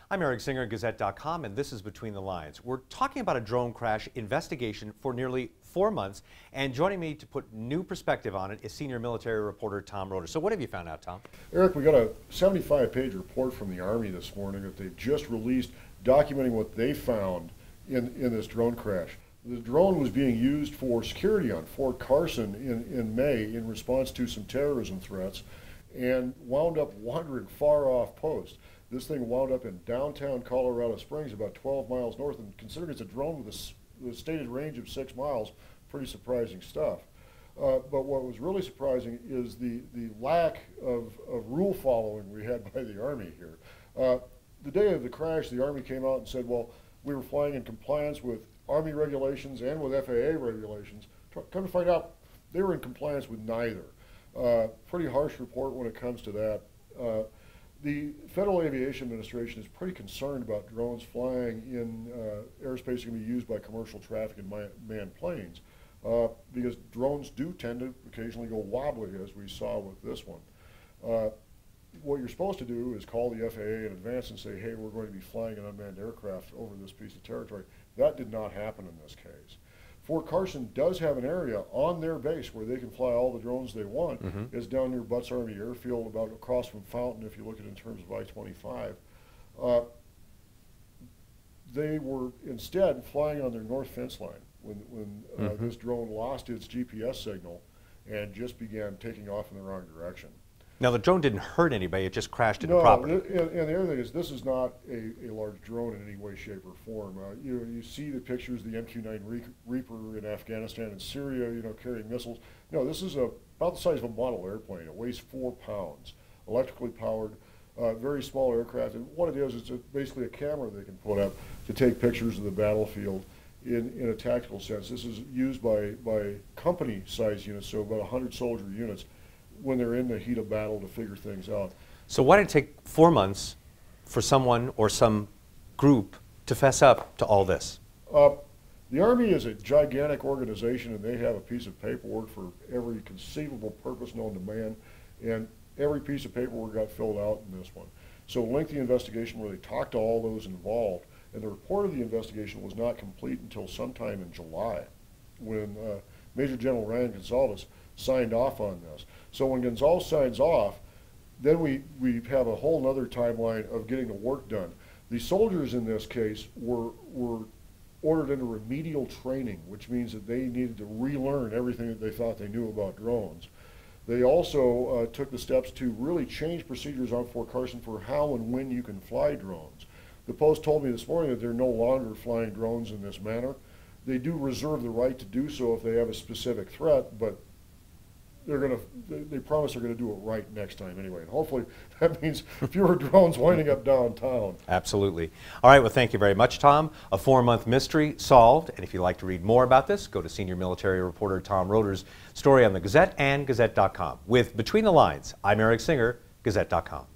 I'm Eric Singer, Gazette.com, and this is Between the Lines. We're talking about a drone crash investigation for nearly 4 months, and joining me to put new perspective on it is senior military reporter Tom Roeder. So what have you found out, Tom? Eric, we got a 75-page report from the Army this morning that they've just released documenting what they found in this drone crash. The drone was being used for security on Fort Carson in May in response to some terrorism threats and wound up wandering far off post. This thing wound up in downtown Colorado Springs, about 12 miles north, and considering it's a drone with a stated range of 6 miles, pretty surprising stuff. But what was really surprising is the lack of rule following we had by the Army here. The day of the crash, the Army came out and said, well, we were flying in compliance with Army regulations and with FAA regulations. Come to find out, they were in compliance with neither. Pretty harsh report when it comes to that. The Federal Aviation Administration is pretty concerned about drones flying in airspace that can be used by commercial traffic and manned planes because drones do tend to occasionally go wobbly, as we saw with this one. What you're supposed to do is call the FAA in advance and say, hey, we're going to be flying an unmanned aircraft over this piece of territory. That did not happen in this case. Fort Carson does have an area on their base where they can fly all the drones they want. It's down near Butts Army Airfield, about across from Fountain, if you look at it in terms of I-25. They were instead flying on their north fence line when this drone lost its GPS signal and just began taking off in the wrong direction. Now, the drone didn't hurt anybody, it just crashed into property. And the other thing is, this is not a large drone in any way, shape, or form. You see the pictures of the MQ-9 Reaper in Afghanistan and Syria, carrying missiles. No, this is about the size of a model airplane. It weighs 4 pounds, electrically powered, very small aircraft. And what it is, it's basically a camera they can put up to take pictures of the battlefield in a tactical sense. This is used by company-sized units, so about 100 soldier units, when they're in the heat of battle to figure things out. So why did it take 4 months for someone or some group to fess up to all this? The Army is a gigantic organization, and they have a piece of paperwork for every conceivable purpose known to man, and every piece of paperwork got filled out in this one. So a lengthy investigation where they talked to all those involved, and the report of the investigation was not complete until sometime in July, when Major General Ryan Gonzalez signed off on this. So when Gonzalez signs off, then we have a whole other timeline of getting the work done. The soldiers in this case were ordered into remedial training, which means that they needed to relearn everything that they thought they knew about drones. They also took the steps to really change procedures on Fort Carson for how and when you can fly drones. The Post told me this morning that they're no longer flying drones in this manner. They do reserve the right to do so if they have a specific threat, but they promise they're going to do it right next time anyway. And hopefully that means fewer drones winding up downtown. Absolutely. All right, well, thank you very much, Tom. A 4-month mystery solved. And if you'd like to read more about this, go to senior military reporter Tom Roeder's story on the Gazette and Gazette.com. With Between the Lines, I'm Eric Singer, Gazette.com.